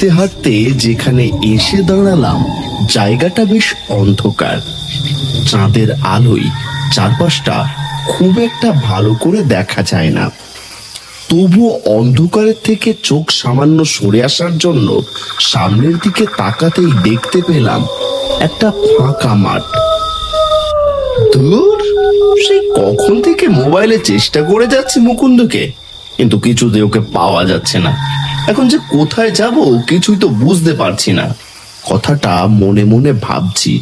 হাঁটতে হাঁটতে যেখানে এসে দাঁড়ালাম জায়গাটা বেশ অন্ধকার। চাঁদের আলোয় চারপাশটা খুব একটা ভালো করে দেখা যায় না। তবুও অন্ধকারের থেকে চোখ সামান্য সরে আসার জন্য সামনের দিকে তাকাতেই দেখতে পেলাম একটা ফাঁকা মাঠ। ধুর, সে কখন থেকে মোবাইলে চেষ্টা করে যাচ্ছে মুকুন্দকে, কিন্তু কিছুতে ওকে পাওয়া যাচ্ছে না। এখন যে কোথায় যাব কিছুই তো বুঝতে পারছি না। কথাটা মনে মনে ভাবছি,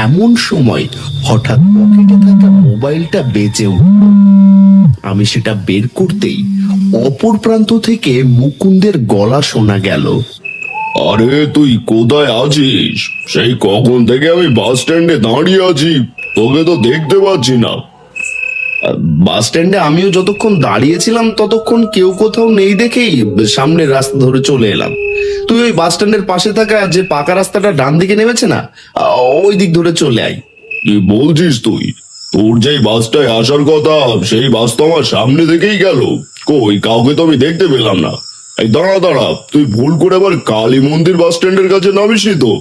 এমন সময় হঠাৎ পকেটে থাকা মোবাইলটা বেজে উঠল। আমি সেটা বের করতেই অপর প্রান্ত থেকে মুকুন্দের গলা শোনা গেল। আরে তুই কোথায় আছিস? সেই কখন থেকে আমি বাস স্ট্যান্ডে দাঁড়িয়ে আছি, তোকে তো দেখতে পাচ্ছি না। বাস স্ট্যান্ডে আমিও যতক্ষণ দাঁড়িয়েছিলাম ততক্ষণ কেউ কোথাও নেই দেখেই সামনের রাস্তা ধরে চলে এলাম। তুই ওই বাস স্ট্যান্ডের পাশে থাকা যে পাকা রাস্তাটা ডান দিকে নেমেছে না, ওই দিক ধরে চলে আয়। কি বলছিস তুই? তোর যেই বাসটায় আসার কথা সেই বাস তো আমার সামনে থেকেই গেল। কই, কাউকে তো আমি দেখতে পেলাম না। এই দাঁড়া দাঁড়া, তুই ভুল করে আবার কালী মন্দির বাস স্ট্যান্ডের কাছে নামিসনি তো?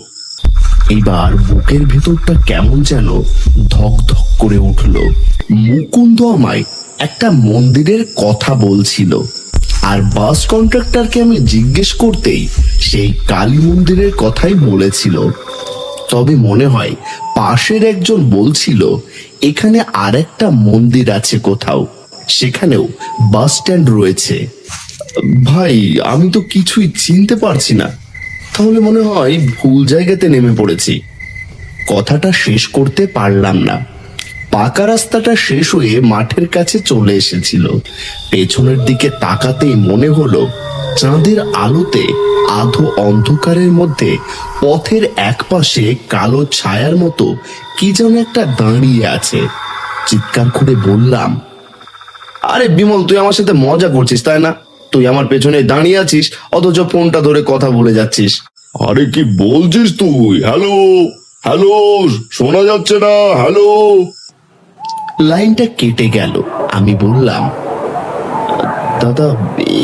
এইবার বুকের ভেতরটা কেমন যেন ধক ধক করে উঠল। মুকুন্দ আমায় একটা মন্দিরের কথা বলছিল, আর বাস কন্ট্রাক্টরকে আমি জিজ্ঞেস করতেই সেই কালী মন্দিরের কথাই বলেছিল। তবে মনে হয় পাশের একজন বলছিল এখানে আরেকটা মন্দির আছে কোথাও, সেখানেও বাস স্ট্যান্ড রয়েছে। ভাই, আমি তো কিছুই চিনতে পারছি না, তাহলে মনে হয় ভুল জায়গাতে নেমে পড়েছি। কথাটা শেষ করতে পারলাম না। পাকা রাস্তাটা শেষ হয়ে মাঠের কাছে চলে এসেছিল। পেছনের দিকে তাকাতেই মনে হলো চাঁদের আলোতে আধো অন্ধকারের মধ্যে পথের একপাশে কালো ছায়ার মতো কি যেন একটা দাঁড়িয়ে আছে। চিৎকার করে বললাম, আরে বিমল, তুই আমার সাথে মজা করছিস তাই না? তুই আমার পেছনে দাঁড়িয়ে আছিস অথচ ফোনটা ধরে কথা বলে যাচ্ছিস। আরে কি বলছিস তুই? হ্যালো হ্যালো, শোনা যাচ্ছে না? হ্যালো। লাইনটা কেটে গেল। আমি বললাম, দাদা,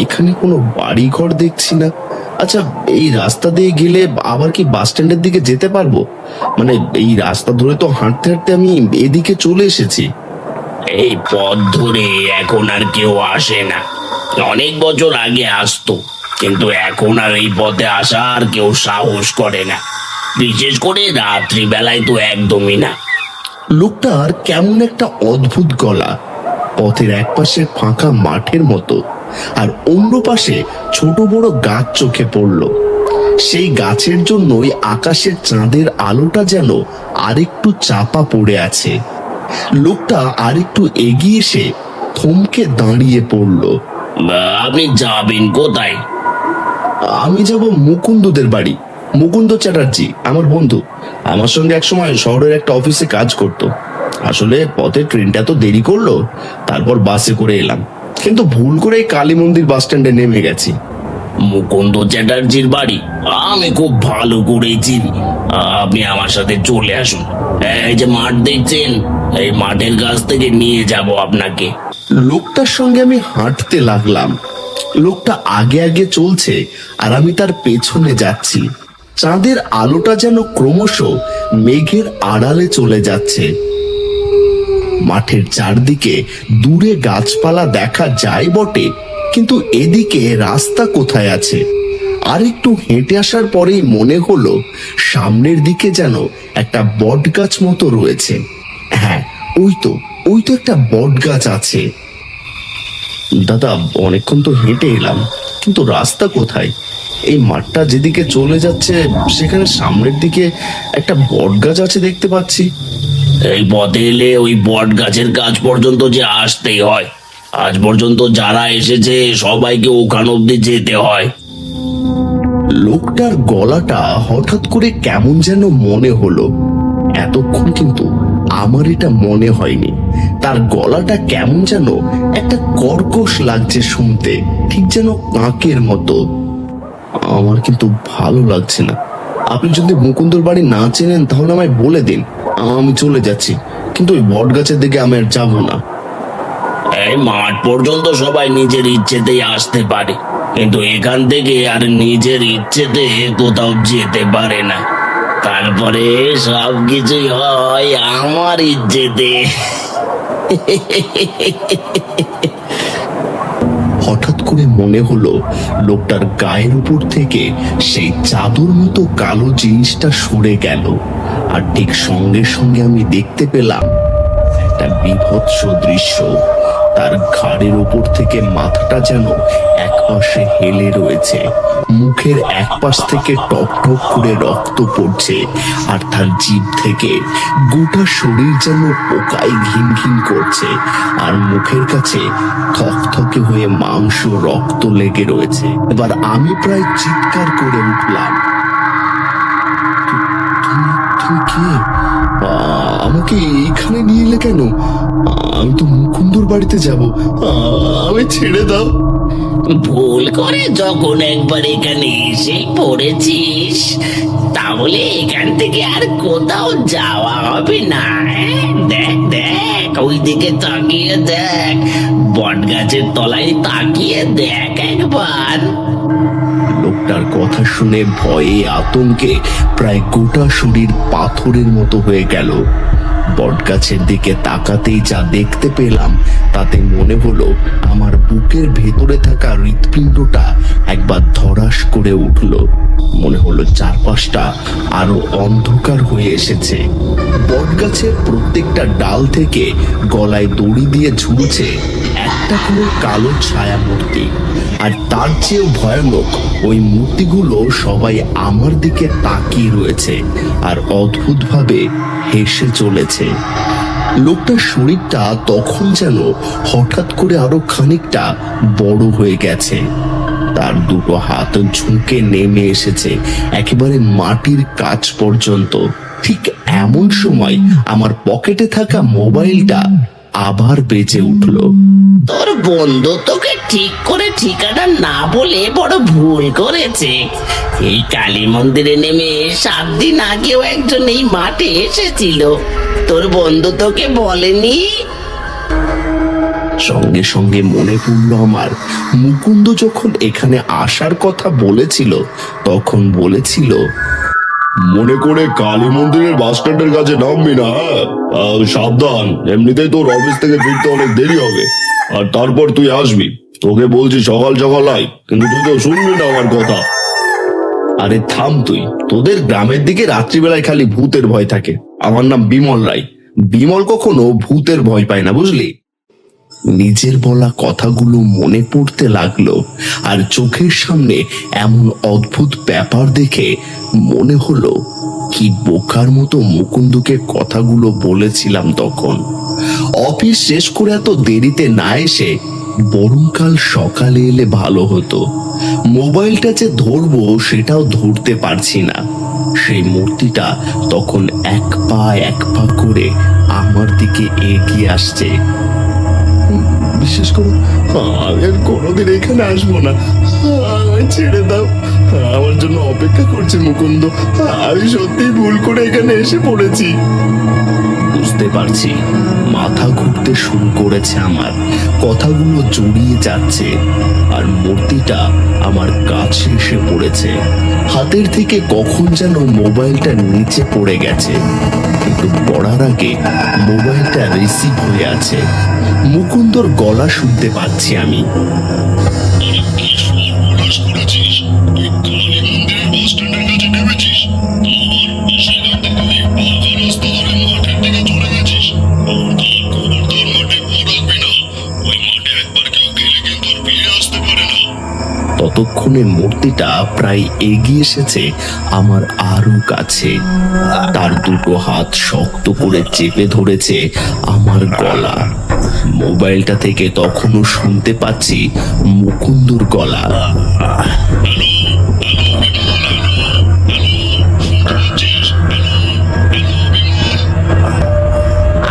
এখানে কোনো বাড়ি ঘর দেখছি না। আচ্ছা, এই রাস্তা দিয়ে গেলে আবার কি বাস স্ট্যান্ডের দিকে যেতে পারবো? মানে এই রাস্তা ধরে তো হাঁটতে হাঁটতে আমি এদিকে চলে এসেছি। এই পথ ধরে এখন আর কেউ আসে না। অনেক বছর আগে আসতো, কিন্তু এখন আর এই পথে আসার কেউ সাহস করে না, বিশেষ করে রাত্রিবেলায় তো একদমই না। লোকটার কেমন একটা অদ্ভুত গলা, পথের একপাশে ফাঁকা মাঠের মতো, আর অন্য পাশে ছোট বড় গাছ চোখে পড়ল। সেই গাছের জন্যই আকাশের চাঁদের আলোটা যেন আরেকটু চাপা পড়ে আছে। লোকটা আরেকটু এগিয়ে এসে থমকে দাঁড়িয়ে পড়ল। আপনি যাবেন কোথায়? আমি যাব মুকুন্দদের বাড়ি। মুকুন্দ চ্যাটার্জি আমার বন্ধু, আমার সঙ্গে একসময় শহরের একটা অফিসে কাজ করত। আসলে পথে ট্রেনটা তো দেরি করলো, তারপর বাসে করে এলাম, কিন্তু ভুল করে কালী মন্দির বাস স্ট্যান্ডে নেমে গেছি। মুকুন্দ চ্যাটার্জির বাড়ি আমি খুব ভালো করে চিনি। আপনি আমার সাথে চলে আসুন। এই যে মাঠ দেখছেন, এই মাঠের কাছ থেকে নিয়ে যাব আপনাকে। লোকটার সঙ্গে আমি হাঁটতে লাগলাম। লোকটা আগে আগে চলছে আর আমি তার পেছনে যাচ্ছি। চাঁদের আলোটা যেন ক্রমশ মেঘের আড়ালে চলে যাচ্ছে। মাঠের চারদিকে দূরে গাছপালা দেখা যায় বটে, কিন্তু এদিকে রাস্তা কোথায় আছে? আর একটু হেঁটে আসার পরেই মনে হলো সামনের দিকে যেন একটা বট গাছ মতো রয়েছে। হ্যাঁ, ওই তো একটা বট গাছ আছে। দাদা, অনেকক্ষণ তো হেঁটে এলাম, কিন্তু রাস্তা কোথায়? এই মাঠটা যেদিকে চলে যাচ্ছে সেখানে সামনের দিকে একটা বট গাছ আছে দেখতে পাচ্ছি। এই পথে এলে ওই বট গাছের কাছ পর্যন্ত যে আসতেই হয়। আজ পর্যন্ত যারা এসেছে সবাইকে ওখান অব্দি যেতে হয়। লোকটার গলাটা হঠাৎ করে কেমন যেন মনে হলো। এতক্ষণ কিন্তু আমার এটা মনে হয়নি। তার গলাটা কেমন যেন একটা কর্কশ লাগছে শুনতে, ঠিক যেন কাকের মতো। আমার কিন্তু ভালো লাগছে না। আপনি যদি মুকুন্দর বাড়ি না চেনেন তাহলে আমায় বলে দিন, আমি চলে যাচ্ছি, কিন্তু ওই বট গাছের দিকে আমি আর যাবো না। এই মাঠ পর্যন্ত সবাই নিজের ইচ্ছেতেই আসতে পারে, কিন্তু এখান থেকে আর নিজের ইচ্ছেতে কোথাও যেতে পারে না। তারপরে সব কিছুই হয় আমার ইচ্ছেতে। হঠাৎ করে মনে হলো লোকটার গায়ের উপর থেকে সেই চাদর মতো কালো জিনিসটা সরে গেল, আর ঠিক সঙ্গে সঙ্গে আমি দেখতে পেলাম একটা বীভৎস দৃশ্য। তার ঘাড়ের উপর থেকে মাথাটা যেন একপাশে হেলে রয়েছে, মুখের একপাশ থেকে টপ টপ করে রক্ত পড়ছে, আর তার জিভ থেকে গোটা শরীর যেন পোকায় ঘিন ঘিন করছে, আর মুখের কাছে থকথকে হয়ে মাংস রক্ত লেগে রয়েছে। এবার আমি প্রায় চিৎকার করে উঠলাম, তুমি কে? আমাকে এখানে নিয়ে এলে কেন? আমি তো মুকুন্দর বাড়িতে যাব, আমি ছেড়ে দাও। ভুল করে যখন একবার এখানে এসে পড়েছিস, তাহলে এখান থেকে আর কোথাও যাওয়া হবে না। দেখ দেখ, ওইদিকে তাকিয়ে দেখ, বট গাছের তলায় তাকিয়ে দেখ একবার। লোকটার কথা শুনে ভয়ে আতঙ্কে প্রায় গোটা শরীর পাথরের মতো হয়ে গেল। বটগাছের দিকে তাকাতেই যা দেখতে পেলাম তাতে মনে হলো আমার বুকের ভেতরে থাকা হৃৎপিণ্ডটা একবার ধরাস করে উঠল। মনে হলো চারপাশটা আরো অন্ধকার হয়ে এসেছে। বটগাছের প্রত্যেকটা ডাল থেকে গলায় দড়ি দিয়ে ঝুলছে একটা করে কালো ছায়া মূর্তি, আর তার চেয়েও ভয়ানক ওই মূর্তিগুলো সবাই আমার দিকে তাকিয়ে রয়েছে আর অদ্ভুতভাবে হেসে চলেছে। লোকটার শরীরটা তখন যেন হঠাৎ করে আরো খানিকটা বড় হয়ে গেছে। তার দুটো হাত ঝুঁকে নেমে এসেছে একেবারে মাটির কাছ পর্যন্ত। ঠিক এমন সময় আমার পকেটে থাকা মোবাইলটা আবার বেজে উঠল। তোর বন্ধু তোকে ঠিক করে ঠিকানা না বলে বড় ভুল করেছে। এই কালী মন্দিরে নেমে 7 দিন আগেও একজন এই মাঠে এসেছিল। তোর বন্ধু তোকে বলেনি? সঙ্গে সঙ্গে মনে পড়লো আমার, মুকুন্দ যখন এখানে আসার কথা বলেছিল তখন বলেছিল, মনে করে কালী মন্দিরের বাস স্ট্যান্ডের কাছে নামবি না। সাবধান, এমনিতেই তোর অফিস থেকে ফিরতে অনেক দেরি হবে, আর তারপর তুই আসবি। তোকে বলছি সকাল সকাল আয়, কিন্তু তুই তো শুনবি না আমার কথা। আরে থাম তুই, তোদের গ্রামের দিকে রাত্রিবেলায় খালি ভূতের ভয় থাকে। আমার নাম বিমল রায়, বিমল কখনো ভূতের ভয় পায় না, বুঝলি? নিজের বলা কথাগুলো মনে পড়তে লাগলো, আর চোখের সামনে এমন অদ্ভুত ব্যাপার দেখে মনে হলো কি বোকার মতো মুকুন্দকে কথাগুলো বলেছিলাম তখন। অফিস শেষ করে এত দেরিতে না এসে বরং কাল সকালে এলে ভালো হতো। মোবাইলটা যে ধরবো সেটাও ধরতে পারছি না। সেই মূর্তিটা তখন এক পা করে আমার দিকে এগিয়ে আসছে। বিশেষ করে আমি আর কোনোদিন এখানে আসবো না, আমায় ছেড়ে দাও। আমার জন্য অপেক্ষা করছে মুকুন্দ, আমি সত্যি ভুল করে এখানে এসে পড়েছি। বুঝতে পারছি মাথা ঘুরতে শুরু করেছে আমার, কথাগুলো জড়িয়ে যাচ্ছে, আর মূর্তিটা আমার কাছে এসে পড়েছে। হাতের থেকে কখন যেন মোবাইলটা নিচে পড়ে গেছে, কিন্তু পড়ার আগে মোবাইলটা রিসিভ হয়ে আছে। মুকুন্দর গলা শুনতে পাচ্ছি আমি। ততক্ষণে মূর্তিটা প্রায় এগিয়ে এসেছে আমার আরো কাছে। তার দুটো হাত শক্ত করে চেপে ধরেছে আমার গলা। মোবাইলটা থেকে তখনও শুনতে পাচ্ছি মুকুন্দর গলা।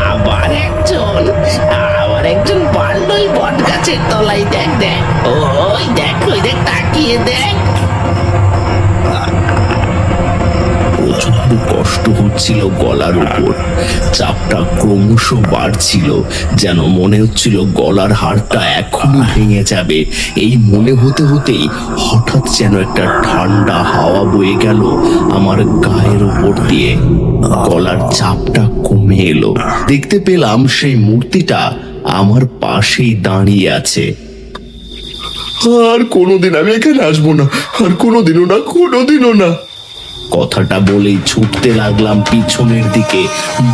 আবার একজন বাড়লো ওই বট গাছের তলায়। দেখ দেখ, ওই দেখ তাকিয়ে দেখ। প্রচন্ড কষ্ট হচ্ছিল গলার উপর। চাপটা ক্রমশ বাড়ছিল, যেন মনে হচ্ছিল গলার হাড়টা এখনই ভেঙে যাবে। এই মনে হতে হতেই হঠাৎ যেন একটা ঠান্ডা হাওয়া বয়ে গেল আমার গায়ের উপর দিয়ে। গলার চাপটা কমে এলো। দেখতে পেলাম সেই মূর্তিটা আমার পাশেই দাঁড়িয়ে আছে। আর কোনোদিন আমি এখানে আসবো না, আর কোনোদিনও না, কোনোদিনও না। কথাটা বলেই ছুটতে লাগলাম পিছনের দিকে।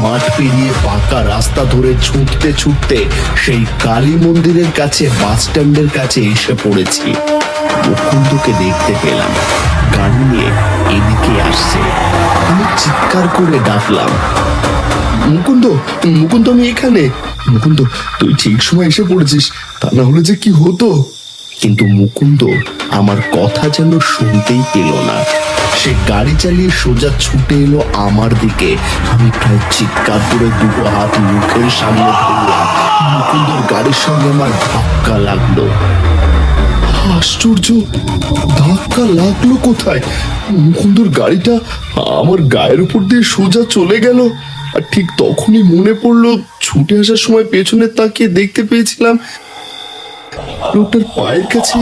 মাঠ পেরিয়ে পাকা রাস্তা ধরে ছুটতে ছুটতে সেই কালী মন্দিরের কাছে, বাস স্ট্যান্ডের কাছে এসে পড়েছি। মুকুন্দকে দেখতে পেলাম, গাড়ি নিয়ে এদিকে আসছে। আমি চিৎকার করে ডাকলাম, মুকুন্দ, মুকুন্দ, আমি এখানে। মুকুন্দ, তুই ঠিক সময় এসে পড়েছিস, তা না হলে যে কি হতো। কিন্তু মুকুন্দ আমার কথা যেন শুনতেই পেল না। সে গাড়ি চালিয়ে সোজা ছুটে এলো আমার দিকে। আমি প্রায় চিৎকার করে দুটো হাত মুখের সামনে ধরলাম। মুকুন্দর গাড়ির সঙ্গে আমার ধাক্কা লাগলো। আশ্চর্য, ধাক্কা লাগলো কোথায়? মুকুন্দর গাড়িটা আমার গায়ের উপর দিয়ে সোজা চলে গেল। আর ঠিক তখনই মনে পড়লো, ছুটে আসার সময় পেছনে তাকিয়ে দেখতে পেয়েছিলাম লোকটার পায়ের কাছে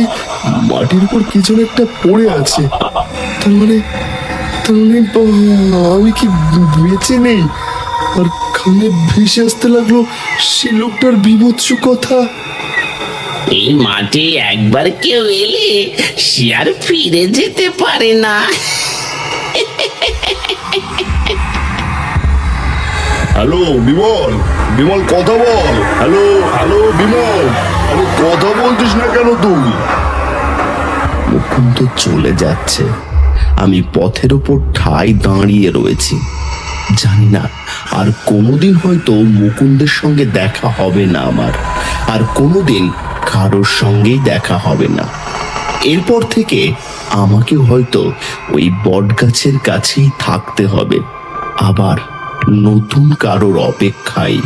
মাটির উপর কিছু একটা পড়ে আছে। তার মানে আমি কি বেঁচে নেই? আর কানে ভেসে আসতে লাগলো সে লোকটার বীভৎস কথা। এই মাঠে একবার কেউ এলে সে আর ফিরে যেতে পারে না। হ্যালো বিমল, বিমল কথা বল। হ্যালো হ্যালো বিমল, আরে কথা বলছিস না কেন তুই? মুকুন্দ চলে যাচ্ছে। আমি পথের ওপর ঠায় দাঁড়িয়ে রয়েছি। জানি না আর কোনোদিন হয়তো মুকুন্দের সঙ্গে দেখা হবে না আমার, আর কোনোদিন কারোর সঙ্গেই দেখা হবে না। এরপর থেকে আমাকে হয়তো ওই বটগাছের কাছেই থাকতে হবে, আবার নতুন কারোর অপেক্ষায়।